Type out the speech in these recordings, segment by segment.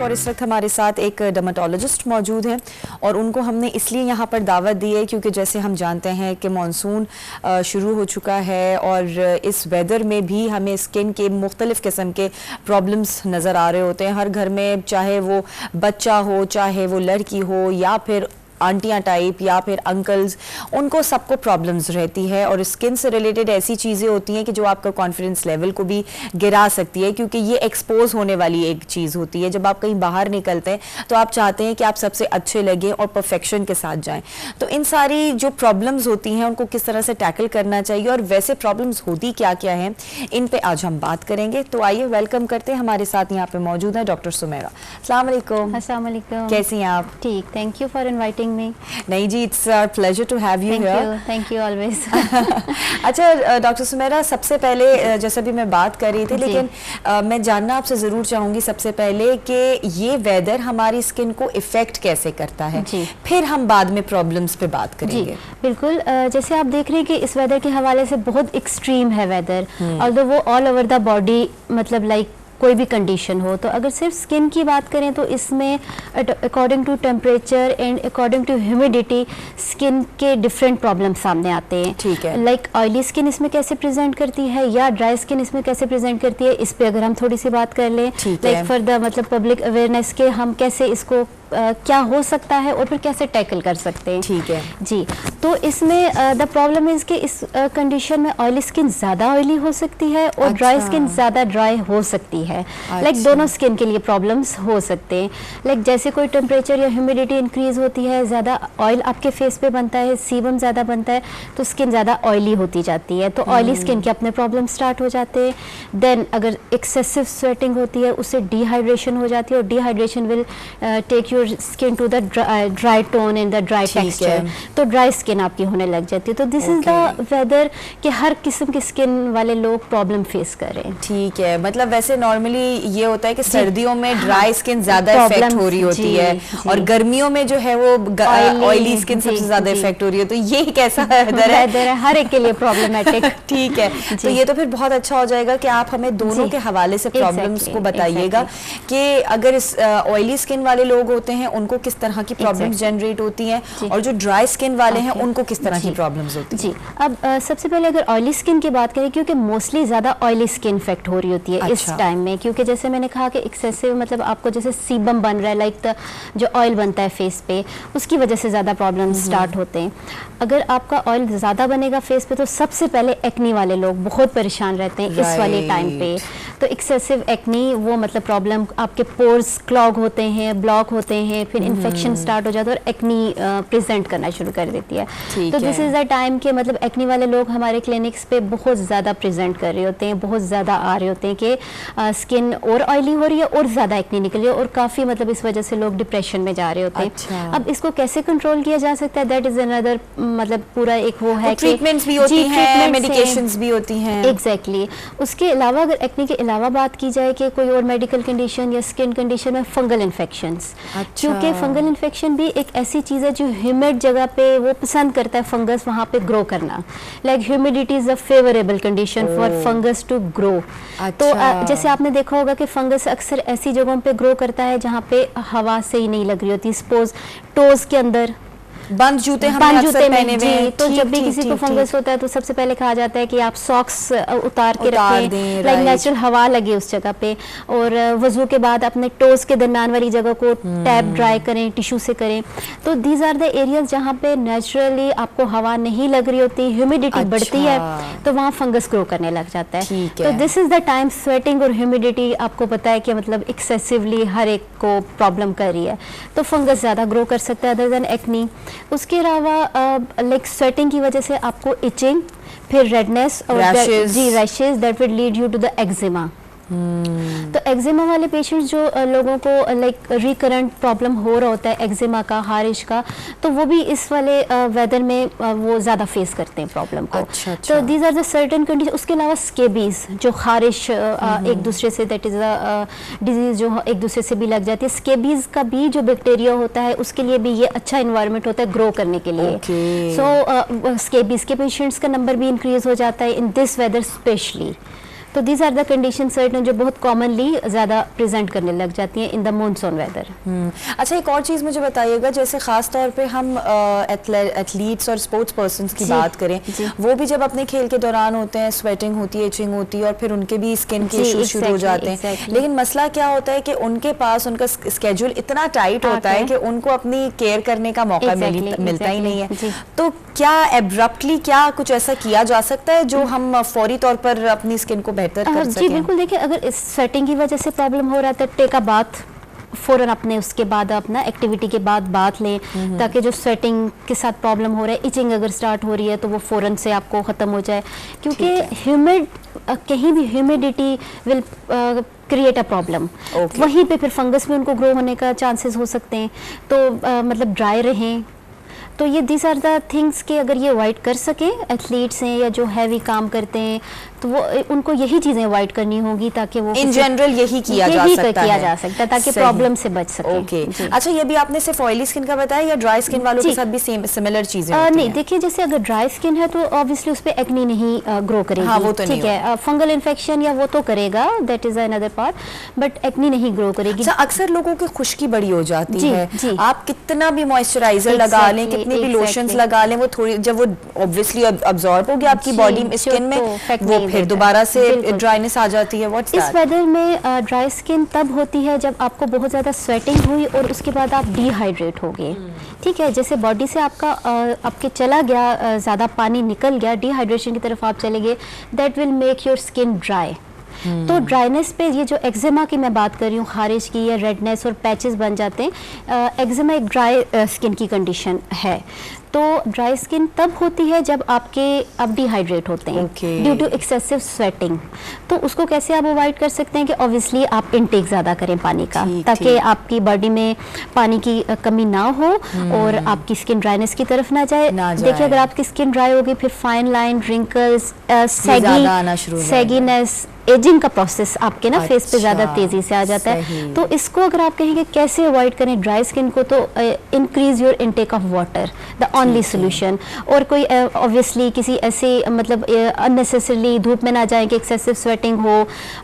और इस वक्त हमारे साथ एक डर्मेटोलॉजिस्ट मौजूद हैं और उनको हमने इसलिए यहाँ पर दावत दी है क्योंकि जैसे हम जानते हैं कि मानसून शुरू हो चुका है और इस वेदर में भी हमें स्किन के मुख्तलिफ़ किस्म के प्रॉब्लम्स नज़र आ रहे होते हैं हर घर में, चाहे वो बच्चा हो, चाहे वो लड़की हो या फिर आंटियाँ टाइप या फिर अंकल्स, उनको सबको प्रॉब्लम्स रहती है और स्किन से रिलेटेड ऐसी चीज़ें होती हैं कि जो आपका कॉन्फिडेंस लेवल को भी गिरा सकती है क्योंकि ये एक्सपोज होने वाली एक चीज़ होती है। जब आप कहीं बाहर निकलते हैं तो आप चाहते हैं कि आप सबसे अच्छे लगें और परफेक्शन के साथ जाएं। तो इन सारी जो प्रॉब्लम्स होती हैं उनको किस तरह से टैकल करना चाहिए और वैसे प्रॉब्लम्स होती क्या क्या हैं, इन पर आज हम बात करेंगे। तो आइए वेलकम करते हैं, हमारे साथ यहाँ पे मौजूद है डॉक्टर सुमेरा। अस्सलाम वालेकुम। अस्सलाम वालेकुम। कैसी हैं आप? ठीक, thank you for inviting me. नहीं जी, it's pleasure to have you here. Thank you always. अच्छा डॉक्टर सुमेरा, सबसे पहले जैसा भी मैं बात कर रही थी, लेकिन मैं जानना आपसे ज़रूर चाहूँगी सबसे पहले कि ये वेदर हमारी स्किन को इफ़ेक्ट कैसे करता है, फिर हम बाद में प्रॉब्लम्स पे बात करेंगे। जी बिल्कुल, जैसे आप देख रहे हैं कि इस वेदर के हवाले से बहुत एक्सट्रीम है वेदर, ऑल्दो वो ऑल ओवर द बॉडी, मतलब लाइक कोई भी कंडीशन हो। तो अगर सिर्फ स्किन की बात करें तो इसमें according to temperature and according to humidity skin के डिफरेंट प्रॉब्लम सामने आते हैं। ठीक है। लाइक ऑयली स्किन इसमें कैसे प्रेजेंट करती है या ड्राई स्किन इसमें कैसे प्रेजेंट करती है, इस पे अगर हम थोड़ी सी बात कर लें, लाइक फॉर द मतलब पब्लिक अवेयरनेस के हम कैसे इसको क्या हो सकता है और फिर कैसे टैकल कर सकते हैं। ठीक है जी। तो इसमें द प्रॉब्लम इज कि इस कंडीशन में ऑयली स्किन ज़्यादा ऑयली हो सकती है और ड्राई स्किन ज़्यादा ड्राई हो सकती है। लाइक दोनों स्किन के लिए प्रॉब्लम्स हो सकते हैं। लाइक जैसे कोई टेम्परेचर या ह्यूमिडिटी इंक्रीज होती है, ज़्यादा ऑयल आपके फेस पे बनता है, सीबम ज़्यादा बनता है, तो स्किन ज़्यादा ऑयली होती जाती है। तो ऑयली स्किन के अपने प्रॉब्लम स्टार्ट हो जाते हैं। देन अगर एक्सेसिव स्वेटिंग होती है उससे डिहाइड्रेशन हो जाती है और dehydration will take your skin to the dry tone and the dry texture, तो ड्राई स्किन आपकी होने लग जाती है। तो दिस इज द वेदर कि हर किस्म की स्किन वाले लोग प्रॉब्लम फेस कर रहे हैं। ठीक है, मतलब वैसे नॉर्मली ये होता है कि सर्दियों में ड्राई स्किन ज्यादा इफेक्ट हो रही होती है और गर्मियों में जो है वो ऑयली स्किन सबसे ज्यादा इफेक्ट हो रही है। तो ये एक ऐसा वेदर है हर एक के लिए प्रॉब्लमेटिक। ठीक है, तो ये तो फिर बहुत अच्छा हो जाएगा कि आप हमें दोनों के हवाले से प्रॉब्लम्स को बताइएगा कि अगर इस ऑयली स्किन वाले लोग होते हैं उनको किस तरह की प्रॉब्लम्स जनरेट होती हैं और जो ड्राई स्किन वाले हैं उनको किस तरह की प्रॉब्लम्स होती हैं। जी, अब सबसे पहले अगर ऑयली स्किन की बात करें, क्योंकि मोस्टली ज़्यादा ऑयली स्किन इफेक्ट हो रही होती है इस टाइम में, क्योंकि जैसे मैंने कहा कि एक्सेसिव मतलब आपको जैसे सीबम बन रहा है, लाइक जो ऑयल बनता है फेस पे, उसकी वजह से ज़्यादा प्रॉब्लम स्टार्ट होते हैं। अगर आपका ऑयल ज़्यादा बनेगा फेस पे तो सबसे पहले एक्नी वाले लोग बहुत परेशान रहते हैं इस वाले टाइम पे। तो एक्सेसिव एक्नी वो मतलब प्रॉब्लम, आपके पोर्स क्लॉग होते हैं, ब्लॉक होते हैं, फिर इन्फेक्शन स्टार्ट हो जाता है और एक्नी प्रेजेंट करना शुरू कर देती है। तो दिस इज द टाइम के मतलब एक्नी वाले लोग हमारे क्लिनिक्स पे बहुत ज़्यादा प्रेजेंट कर रहे होते हैं, बहुत ज़्यादा आ रहे होते हैं कि स्किन और ऑयली हो रही है और ज़्यादा एक्नी निकल रही है और काफ़ी मतलब इस वजह से लोग डिप्रेशन में जा रहे होते हैं। अब इसको कैसे कंट्रोल किया जा सकता है, दैट इज अनदर मतलब पूरा एक वो है, ट्रीटमेंट्स भी होती हैं, मेडिकेशंस भी होती हैं। एग्जैक्टली। उसके अलावा अगर एक्नी के अलावा बात की जाए कि कोई और मेडिकल कंडीशन या स्किन कंडीशन में फंगल इन्फेक्शंस, क्योंकि फंगल इन्फेक्शन भी एक ऐसी चीज़ है जो ह्यूमिड जगह पे वो पसंद करता है फंगस वहाँ पे ग्रो करना। Like humidity is a favourable condition for fungus to grow. तो जैसे आपने देखा होगा कि फंगस अक्सर ऐसी जगहों पे ग्रो करता है जहाँ पे हवा से ही नहीं लग रही होती, सपोज टोज के अंदर, बंद जूते पहने हुए। तो जब भी किसी को फंगस होता है तो सबसे पहले कहा जाता है कि आप सॉक्स उतार के रखें, लाइक नेचुरल हवा लगे उस जगह पे, और वजू के बाद अपने टोज के दरमियान वाली जगह को टैप ड्राई करें, टिश्यू से करें। तो दीज आर द एरियाज जहाँ पे नेचुरली आपको हवा नहीं लग रही होती, ह्यूमिडिटी बढ़ती है तो वहाँ फंगस ग्रो करने लग जाता है। तो this is the time sweating और ह्यूमिडिटी आपको पता है कि मतलब एक्सेसिवली हर एक को प्रॉब्लम कर रही है, तो फंगस ज़्यादा ग्रो कर सकता है अदर देन एक्नी। उसके अलावा लाइक स्वेटिंग की वजह से आपको इचिंग, फिर रेडनेस और rashes that will lead you to the eczema. तो एक्जिमा वाले पेशेंट्स जो लोगों को लाइक रिकरेंट प्रॉब्लम हो रहा होता है एक्जिमा का, हारिश का, तो वो भी इस वाले वेदर में वो ज़्यादा फेस करते हैं प्रॉब्लम को। तो these are the certain condition. उसके अलावा स्केबीज, जो खारिश एक दूसरे से, दैट इज़ अ डिजीज़ जो एक दूसरे से भी लग जाती है। स्केबीज का भी जो बैक्टीरिया होता है उसके लिए भी ये अच्छा इन्वायरमेंट होता है ग्रो करने के लिए। सो स्केबीज के पेशेंट्स का नंबर भी इंक्रीज हो जाता है इन दिस वेदर स्पेशली। तो these are the condition certain जो बहुत कॉमनली ज़्यादा प्रेजेंट करने लग जाती हैं इन द मॉनसून वेदर। अच्छा, एक और चीज़ मुझे बताइएगा, जैसे ख़ास तौर पे हम एथलीट्स और स्पोर्ट्स पर्सन्स की बात करें, वो भी जब अपने खेल के दौरान होते हैं, स्वेटिंग होती है, इचिंग होती है और फिर उनके भी स्किन के इश्यूज शुरू हो जाते हैं। लेकिन मसला क्या होता है कि उनके पास उनका स्केड्यूल इतना टाइट होता है कि उनको अपनी केयर करने का मौका मिलता ही नहीं है। तो क्या एब्रप्टली क्या कुछ ऐसा किया जा सकता है जो हम फौरी तौर पर अपनी स्किन को बेहतर कर सकें? जी बिल्कुल, देखिए अगर इस स्वेटिंग की वजह से प्रॉब्लम हो रहा है तो टेक अ बाथ फ़ौरन अपने उसके बाद अपना एक्टिविटी के बाद बाथ लें, ताकि जो स्वेटिंग के साथ प्रॉब्लम हो रहा है, इचिंग अगर स्टार्ट हो रही है तो वो फ़ौरन से आपको ख़त्म हो जाए, क्योंकि ह्यूमिड कहीं भी humidity will create a problem. वहीं पे फिर फंगस भी उनको ग्रो होने का चांसेस हो सकते हैं। तो मतलब ड्राई रहें। तो ये दिस आर द थिंग्स के अगर ये अवॉइड कर सकें एथलीट्स हैं या जो हैवी काम करते हैं, तो वो उनको यही चीज़ें अवॉइड करनी होगी ताकि वो इन जनरल यही किया जा सकता है ताकि प्रॉब्लम से बच सके। ओके, अच्छा, ये भी आपने सिर्फ ऑयली स्किन का बताया या ड्राई स्किन वालों के साथ भी सिमिलर चीजें होती हैं? नहीं, देखिए जैसे अगर ड्राई स्किन है तो ऑब्वियसली उस पे एक्नी नहीं ग्रो करेगी। हाँ, वो तो ठीक है, फंगल इन्फेक्शन या वो तो करेगा, that is another part, but acne नहीं ग्रो करेगी। अच्छा, अक्सर लोगों की खुश्की बड़ी हो जाती है, आप कितना भी मॉइस्चराइजर लगा लें, कितने भी लोशंस लगा लें, वो थोड़ी जब वो ऑब्वियसली अब्सॉर्ब हो गया आपकी बॉडी स्किन में, वो फिर दोबारा से ड्राइनेस आ जाती है। व्हाट्स इस वेदर में ड्राई स्किन तब होती है जब आपको बहुत ज़्यादा स्वेटिंग हुई और उसके बाद आप डिहाइड्रेट हो गए। ठीक है, जैसे बॉडी से आपके चला गया, ज़्यादा पानी निकल गया, डिहाइड्रेशन की तरफ आप चले गए, that will make your skin dry. तो ड्राइनेस पे ये जो एक्जिमा की मैं बात कर रही हूँ, खारिश की, या रेडनेस और पैचेस बन जाते हैं, एक्जिमा एक ड्राई स्किन की कंडीशन है। तो ड्राई स्किन तब होती है जब आप डिहाइड्रेट होते हैं ड्यू टू एक्सेसिव स्वेटिंग। तो उसको कैसे आप अवॉइड कर सकते हैं कि ऑब्वियसली आप इनटेक ज़्यादा करें पानी का, ताकि आपकी बॉडी में पानी की कमी ना हो और आपकी स्किन ड्राइनेस की तरफ ना जाए। देखिए, अगर आपकी स्किन ड्राई होगी फिर fine line, wrinkles, sagginess, ageing का प्रोसेस आपके ना फेस पे ज़्यादा तेज़ी से आ जाता है। तो इसको अगर आप कहेंगे कैसे अवॉइड करें ड्राई स्किन को, तो increase your intake of water, the only solution. और कोई ऑब्वियसली किसी ऐसे मतलब अननेसेसरली धूप में ना जाए कि एक्सेसिव स्वेटिंग हो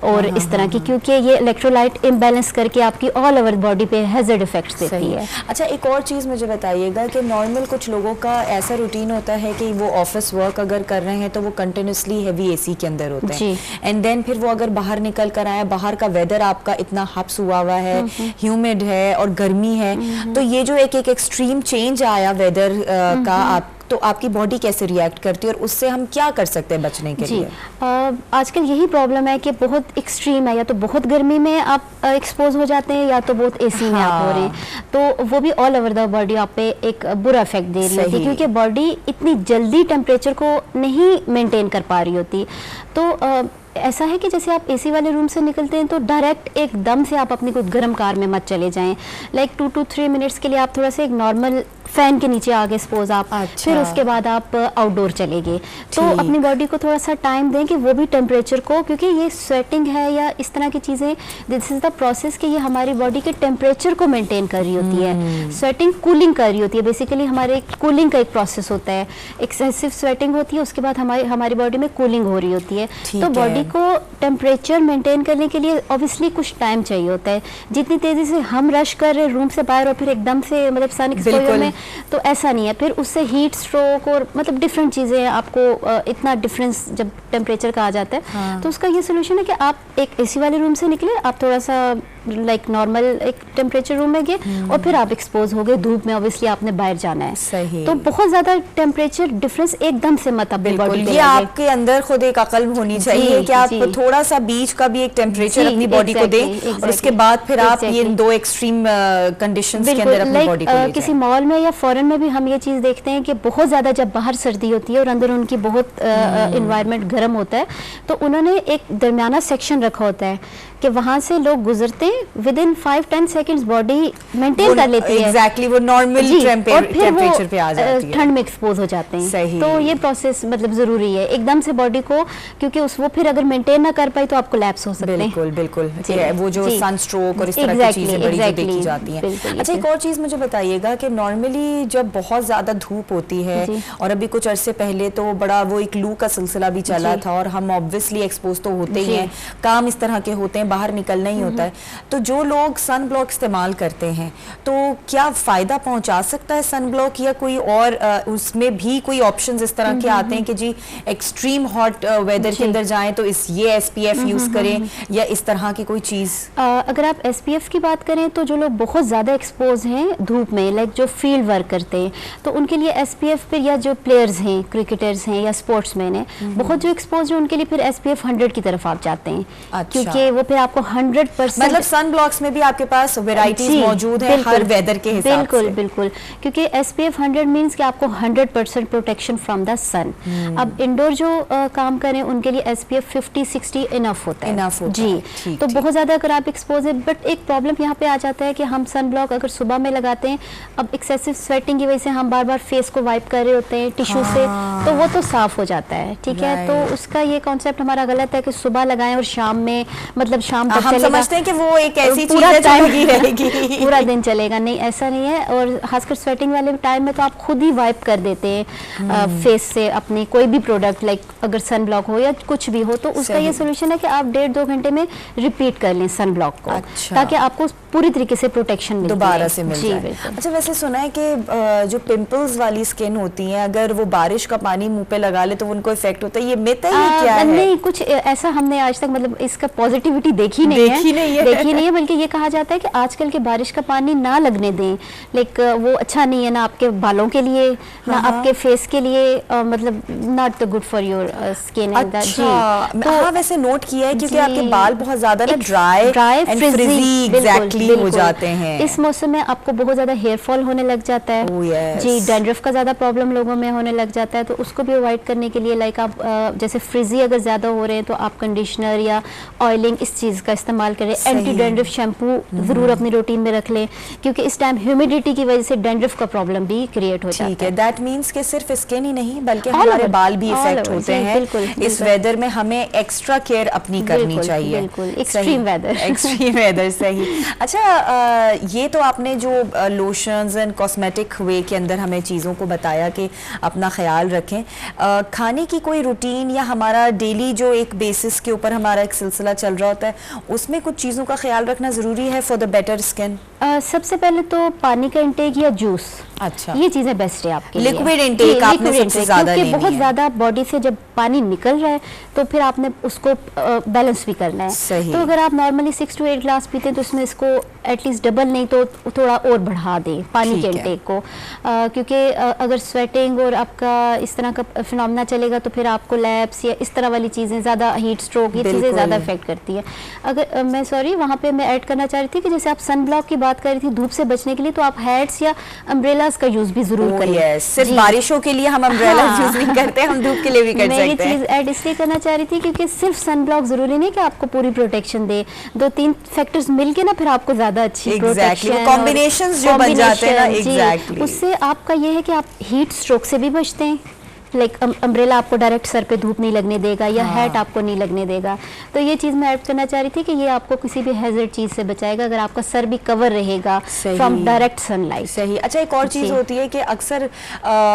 और इस तरह की, क्योंकि ये इलेक्ट्रोलाइट इम्बैलेंस करके आपकी ऑल ओवर बॉडी पे हैजर्ड इफेक्ट्स देती है। अच्छा, एक और चीज़ मुझे बताइएगा कि नॉर्मल कुछ लोगों का ऐसा रूटीन होता है कि वो ऑफिस वर्क अगर कर रहे हैं तो वो कंटिन्यूसली हैवी एसी के अंदर होते हैं, एंड देन फिर वो अगर बाहर निकल कर आए, बाहर का वेदर आपका इतना हब्स हुआ है, ह्यूमिड है और गर्मी है, तो ये जो एक एक्सट्रीम चेंज आया वेदर का, तो आपकी बॉडी कैसे रिएक्ट करती है और उससे हम क्या कर सकते हैं बचने के लिए? आजकल यही प्रॉब्लम है कि बहुत एक्सट्रीम है, या तो बहुत गर्मी में आप एक्सपोज हो जाते हैं या तो बहुत एसी में आप हो रहे हैं, तो वो भी ऑल ओवर द बॉडी आप पे एक बुरा इफेक्ट दे रही होती है, क्योंकि बॉडी इतनी जल्दी टेम्परेचर को नहीं मेंटेन कर पा रही होती। तो ऐसा है कि जैसे आप एसी वाले रूम से निकलते हैं तो डायरेक्ट एकदम से आप अपनी कोई गर्म कार में मत चले जाएं, लाइक 2 to 3 मिनट्स के लिए आप थोड़ा सा एक नॉर्मल फैन के नीचे आगे सपोज आप, फिर उसके बाद आप आउटडोर चले गए। तो अपनी बॉडी को थोड़ा सा टाइम दें कि वो भी टेम्परेचर को, क्योंकि ये स्वेटिंग है या इस तरह की चीज़ें, दिस इज़ द प्रोसेस कि ये हमारी बॉडी के टेम्परेचर को मेंटेन कर रही होती है। स्वेटिंग कूलिंग कर रही होती है, बेसिकली हमारे कूलिंग का एक प्रोसेस होता है। एक्सेसिव स्वेटिंग होती है, उसके बाद हमारी बॉडी में कूलिंग हो रही होती है। तो बॉडी को टेम्परेचर मेंटेन करने के लिए ऑब्वियसली कुछ टाइम चाहिए होता है। जितनी तेज़ी से हम रश कर रहे हैं रूम से बाहर और फिर एकदम से मतलब सन एक्सपोजर में, तो ऐसा नहीं है, फिर उससे हीट स्ट्रोक और मतलब डिफरेंट चीज़ें आपको इतना डिफरेंस जब टेम्परेचर का आ जाता है। तो उसका ये सोल्यूशन है कि आप एक एसी वाले रूम से निकले, आप थोड़ा सा लाइक नॉर्मल एक टेम्परेचर रूम में गए और फिर आप एक्सपोज हो गए धूप में, ऑब्वियसली आपने बाहर जाना है। सही। तो बहुत ज़्यादा टेम्परेचर डिफरेंस एकदम से मत अपनी बॉडी पे, ये आपके अंदर खुद एक अकल होनी चाहिए कि आप थोड़ा सा बीच का भी एक टेम्परेचर अपनी बॉडी को दें और उसके बाद फिर आप ये दो एक्सट्रीम कंडीशंस के अंदर अपनी बॉडी को ले जाएं। किसी मॉल में या फॉरेन में भी हम ये चीज़ देखते हैं कि बहुत ज़्यादा जब बाहर सर्दी होती है और अंदर उनकी बहुत इन्वायरमेंट गर्म होता है, तो उन्होंने एक दरमियाना सेक्शन रखा होता है कि वहाँ से लोग गुजरते हैं, with in 5-10 seconds body maintain कर लेती है एग्जैक्टली, वो नॉर्मल टेम्परेचर पे आ जाती है, ठंड में एक्सपोज हो जाते हैं। सही। तो ये प्रोसेस मतलब जरूरी है एकदम से बॉडी को, क्योंकि वो फिर अगर मेंटेन ना कर पाई तो आपको लैप्स हो सकते हैं। बिल्कुल बिल्कुल, वो जो सनस्ट्रोक और इस तरह की चीजें बड़ी जो देखी जाती हैं। अच्छा, एक और चीज मुझे बताइएगा कि नॉर्मली जब बहुत ज्यादा धूप होती है, और अभी कुछ अरसे पहले तो बड़ा वो एक लू का सिलसिला भी चला था, और हम ऑब्वियसली एक्सपोज तो होते ही हैं, काम इस तरह के होते हैं, बाहर निकलना ही होता है। तो जो लोग सन ब्लॉक इस्तेमाल करते हैं तो क्या फायदा पहुंचा सकता है सन ब्लॉक, या कोई और उसमें भी कोई ऑप्शंस इस तरह के आते हैं कि जी एक्सट्रीम हॉट वेदर के अंदर जाएं तो ये SPF यूज करें, या इस तरह की कोई चीज? अगर आप SPF की बात करें तो जो लोग बहुत ज्यादा एक्सपोज हैं धूप में, लाइक जो फील्ड वर्क करते हैं, तो उनके लिए SPF फिर, या जो प्लेयर्स हैं, क्रिकेटर्स हैं या स्पोर्ट्समैन हैं, बहुत जो एक्सपोज है उनके लिए फिर SPF 100 की तरफ आप जाते हैं। अच्छा। क्योंकि वो फिर आपको 100% मतलब सन ब्लॉक्स में भी आपके पास वेराइटीज मौजूद है हर वेदर के हिसाब बिल्कुल से। बिल्कुल, क्योंकि SPF 100 मींस कि आपको 100% प्रोटेक्शन फ्रॉम द सन। अब इंडोर जो काम करें उनके लिए SPF 50-60 इनफ होता है जी। तो बहुत ज्यादा अगर आप एक्सपोज है, बट एक प्रॉब्लम यहाँ पे आ जाता है कि हम सन ब्लॉक अगर सुबह में लगाते हैं, अब एक्सेसिव स्वेटिंग की वजह से हम बार बार फेस को वाइप कर रहे होते हैं टिश्यू से, तो वो तो साफ हो जाता है, ठीक है। तो उसका ये कॉन्सेप्ट हमारा गलत है कि सुबह लगाएं और शाम में, मतलब शाम तक हम समझते हैं कि वो एक ऐसी चीज है जो लगी रहेगी पूरा दिन चलेगा, नहीं ऐसा नहीं है। और खासकर स्वेटिंग वाले टाइम में तो आप खुद ही वाइप कर देते हैं फेस से अपनी कोई भी प्रोडक्ट, लाइक अगर सन ब्लॉक हो या कुछ भी हो, तो उसका ये सोल्यूशन है कि आप 1.5-2 घंटे में रिपीट कर लें सन ब्लॉक को। अच्छा। ताकि आपको पूरी तरीके से प्रोटेक्शन मिले, दोबारा से मिल जाए। अच्छा, वैसे सुना है कि जो पिंपल्स वाली स्किन होती है, अगर वो बारिश का पानी मुंह पे लगा ले तो उनको इफेक्ट होता है, ये मिथ है, ये क्या है? नहीं, कुछ ऐसा हमने आज तक मतलब इसका पॉजिटिविटी देखी नहीं है, बल्कि ये कहा जाता है कि आजकल के बारिश का पानी ना लगने दें, लाइक वो अच्छा नहीं है ना आपके बालों के लिए, ना आपके फेस के लिए, मतलब not good for your skin. हाँ, वैसे नोट किया है, क्योंकि आपके बाल बहुत ज्यादा ना ड्राई एंड फ्रिजी एग्जैक्टली हो जाते हैं। इस मौसम में आपको बहुत ज्यादा हेयर फॉल होने लग जाता है जी, डैंड्रफ का ज्यादा प्रॉब्लम लोगों में होने लग जाता है, तो उसको भी अवॉइड करने के लिए लाइक आप जैसे फ्रिजी अगर ज्यादा हो रहे हैं तो आप कंडीशनर या ऑयलिंग इस चीज का इस्तेमाल करें। एंटी डैंड्रफ शैम्पू जरूर अपनी रूटीन में रख लें, क्योंकि इस टाइम ह्यूमिडिटी की वजह से डैंड्रफ का प्रॉब्लम भी क्रिएट हो जाता है। दैट मींस कि सिर्फ स्किन ही नहीं बल्कि हमारे बाल भी इफेक्ट होते हैं। इस वेदर में हमें एक्स्ट्रा केयर अपनी करनी चाहिए। एक्सट्रीम वेदर सही। अच्छा, ये तो आपने जो लोशंस एंड कॉस्मेटिक वे के अंदर हमें चीज़ों को बताया कि अपना ख्याल रखें। खाने की कोई रूटीन या हमारा डेली जो एक बेसिस के ऊपर हमारा एक सिलसिला चल रहा होता है, उसमें कुछ चीज़ों का ख्याल रखना ज़रूरी है फॉर द बेटर स्किन? सबसे पहले तो पानी का इंटेक या जूस, अच्छा, ये चीजें बेस्ट है आपके लिए। लिक्विड इंटेक आपने सबसे ज्यादा लेनी है, बहुत ज्यादा बॉडी से जब पानी निकल रहा है तो फिर आपने उसको बैलेंस भी करना है। सही। तो अगर आप नॉर्मली 6 to 8 ग्लास पीते हैं तो इसमें इसको एटलीस्ट डबल नहीं तो थोड़ा और बढ़ा दें पानी के इंटेक को, क्योंकि अगर स्वेटिंग और आपका इस तरह का फिनोमेना चलेगा तो फिर आपको लैप्स या इस तरह वाली चीजें ज्यादा, हीट स्ट्रोक, ये चीजें ज्यादा इफेक्ट करती है। अगर मैं वहाँ पे मैं ऐड करना चाह रही थी कि जैसे आप सन ब्लॉक की बात कर रही थी धूप से बचने के लिए, तो आप हैट्स या अम्ब्रेलास का यूज भी जरूर करिए। सिर्फ बारिशों के लिए हम अम्ब्रेला यूज नहीं करते, हम धूप के लिए भी कर सकते हैं। मैं ये चीज ऐड इसलिए करना चाह रही थी क्योंकि सिर्फ सन ब्लॉक जरूरी नहीं कि आपको पूरी प्रोटेक्शन दे, 2-3 फैक्टर्स मिलके ना फिर आपको ज्यादा अच्छी प्रोटेक्शन, कॉम्बिनेशंस जो बन जाते हैं ना, एग्जैक्टली उससे आपका ये है कि आप हीट स्ट्रोक से भी बचते हैं। लाइक अम्ब्रेला आपको डायरेक्ट सर पे धूप नहीं लगने देगा या हैट आपको नहीं लगने देगा, तो ये चीज़ मैं ऐड करना चाह रही थी कि ये आपको किसी भी हैजर्ड चीज़ से बचाएगा अगर आपका सर भी कवर रहेगा फ्रॉम डायरेक्ट सनलाइट। सही। अच्छा, एक और चीज़ होती है कि अक्सर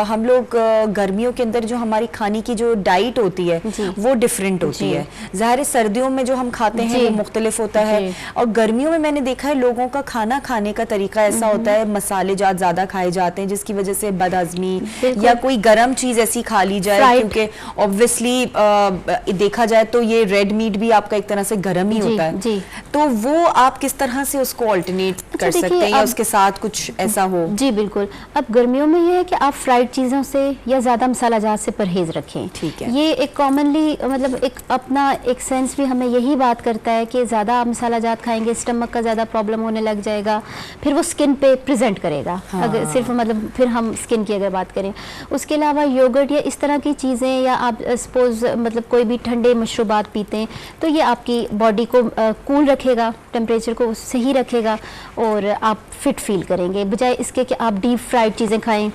हम लोग गर्मियों के अंदर जो हमारी खाने की जो डाइट होती है वो डिफरेंट होती है। ज़ाहिर है सर्दियों में जो हम खाते हैं वो मुख्तलिफ होता है, और गर्मियों में मैंने देखा है लोगों का खाना खाने का तरीका ऐसा होता है, मसाले जात ज़्यादा खाए जाते हैं जिसकी वजह से बदहज़मी या कोई गर्म चीज़ ऐसी खा ली जाए, क्योंकि ऑब्वियसली देखा जाए तो ये रेड मीट भी आपका एक तरह से गर्म ही होता है, तो वो आप किस तरह से उसको ऑल्टरनेट कर सकते हैं या उसके साथ कुछ ऐसा हो? जी बिल्कुल। अब गर्मियों में ये है कि आप फ्राइड चीज़ों से या ज़्यादा मसाला जात से परहेज रखें। ठीक है। ये एक कॉमनली मतलब एक अपना एक सेंस भी हमें यही बात करता है कि ज़्यादा आप मसाला जात खाएंगे स्टमक का ज़्यादा प्रॉब्लम होने लग जाएगा, फिर वो स्किन पे प्रेजेंट करेगा। अगर सिर्फ मतलब फिर हम स्किन की अगर बात करें, उसके अलावा योगर्ट या इस तरह की चीज़ें, या आप सपोज मतलब कोई भी ठंडे मशरूबात पीते हैं तो ये आपकी बॉडी को कूल रखेगा, टेम्परेचर को सही रखेगा और आप फिट फील करेंगे, बजाय इसके कि आप डीप फ्राइड चीज़ें खाएं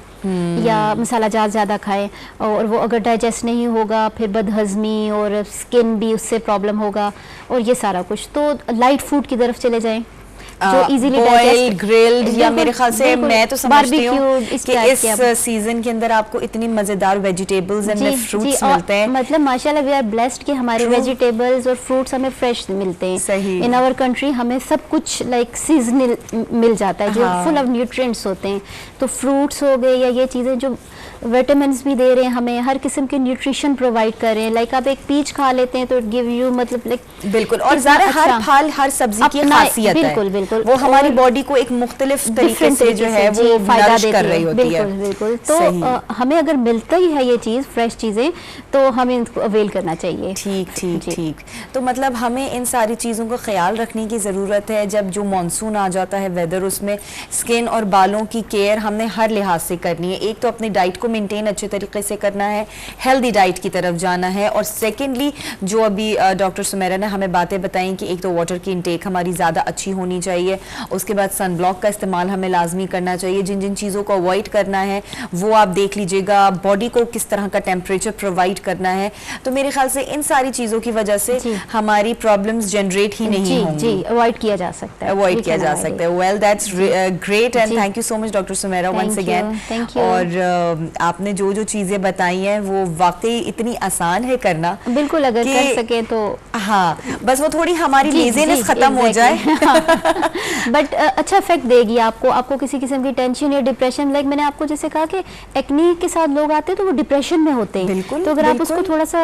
या मसाला जात ज़्यादा खाएं और वो अगर डाइजेस्ट नहीं होगा फिर बदहज़मी और स्किन भी उससे प्रॉब्लम होगा और ये सारा कुछ। तो लाइट फूड की तरफ चले जाएं जो इजीली बॉइल्ड, ग्रिल्ड, या मेरे ख्याल से मैं तो समझती हूँ कि इस सीजन के अंदर आपको इतनी मजेदार वेजिटेबल्स एंड फ्रूट्स मिलते हैं। मतलब माशाल्लाह वी आर ब्लेस्ड कि हमारे वेजिटेबल्स और फ्रूट्स हमें फ्रेश मिलते हैं। सही। इन आवर कंट्री हमें सब कुछ लाइक सीजनल मिल जाता है जो फुल ऑफ न्यूट्रिएंट्स होते हैं। तो फ्रूट्स हो गए या ये चीज़ें जो विटामिन भी दे रहे हैं, हमें हर किस्म के न्यूट्रिशन प्रोवाइड कर रहे हैं। लाइक आप एक पीच खा लेते हैं तो इट गिव यू मतलब लाइक बिल्कुल, और ज़रा हर फल हर सब्जी की खासियत है, बिल्कुल बिल्कुल, वो हमारी बॉडी को एक मुख्तलिफ तरीके से जो है वो फायदा कर रही होती है। बिल्कुल बिल्कुल। तो हमें अगर मिलता ही है ये चीज़ फ्रेश चीज़ें तो हमें इनको अवेल करना चाहिए। ठीक ठीक ठीक। तो मतलब हमें इन सारी चीज़ों का ख्याल रखने की ज़रूरत है। जब जो मानसून आ जाता है वेदर, उसमें स्किन और बालों की केयर हमने हर लिहाज से करनी है। एक तो अपनी डाइट को मेंटेन अच्छे तरीके से करना है, हेल्दी डाइट की तरफ जाना है, और सेकेंडली जो अभी डॉक्टर सुमेरा ने हमें बातें बताई कि एक तो वाटर की इंटेक हमारी ज़्यादा अच्छी होनी चाहिए, उसके बाद सन ब्लॉक का इस्तेमाल हमें लाजमी करना चाहिए। जिन जिन चीज़ों को अवॉइड करना है वो आप देख लीजिएगा, बॉडी को किस तरह का टेम्परेचर प्रोवाइड करना है। तो मेरे ख्याल से इन सारी चीज़ों की वजह से हमारी प्रॉब्लम्स जनरेट ही नहीं होंगी। अवॉइड किया जा सकता है, अवॉइड किया जा सकता है। Well that's great and thank you so much doctor Sumera once again. और आपने जो जो चीज़ें बताई हैं वो वाकई इतनी आसान है करना। बिल्कुल, अगर कर सके तो हाँ, बस वो थोड़ी हमारी लेज़ीनेस खत्म हो जाए। बट अच्छा इफेक्ट देगी आपको। आपको किसी किस्म की टेंशन या डिप्रेशन, लाइक मैंने आपको जैसे कहा कि एक्ने के साथ लोग आते हैं तो वो डिप्रेशन में होते हैं। बिल्कुल, तो अगर आप उसको थोड़ा सा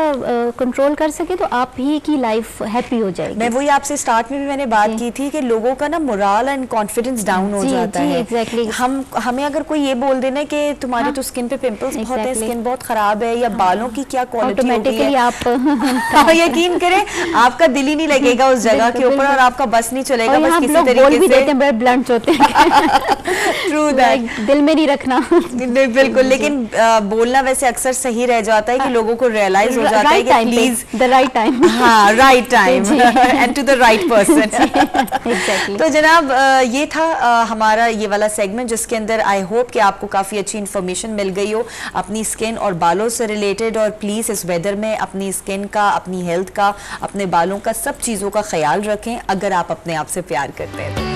कंट्रोल कर सके तो आप ही की लाइफ हैप्पी हो जाएगी। मैं वही आपसे स्टार्ट में भी मैंने बात की थी कि लोगों का ना मोरल एंड कॉन्फिडेंस डाउन हो जाता है। एग्जैक्टली। हमें अगर कोई ये बोल देना कि तुम्हारी तो स्किन पे पिंपल्स बहुत है, स्किन बहुत खराब है, या बालों की क्या क्वालिटी होती है, आप यकीन करें आपका दिल ही नहीं लगेगा उस जगह के ऊपर और आपका बस नहीं चलेगा। बस किसी तरीके से बड़े ब्लंट होते हैं। ट्रू दैट, दिल में नहीं रखना। बिल्कुल, लेकिन बोलना वैसे अक्सर सही रह जाता है कि लोगों को रियलाइज हो जाता है कि प्लीज द राइट टाइम, हाँ right time and to the right person. तो जनाब ये था हमारा ये वाला सेगमेंट जिसके अंदर आई होप कि आपको काफी अच्छी इंफॉर्मेशन मिल गई हो अपनी स्किन और बालों से रिलेटेड। और प्लीज इस वेदर में अपनी स्किन का, अपनी हेल्थ का, अपने बालों का, सब चीजों का ख्याल रखें अगर आप अपने आप से प्यार करते हैं।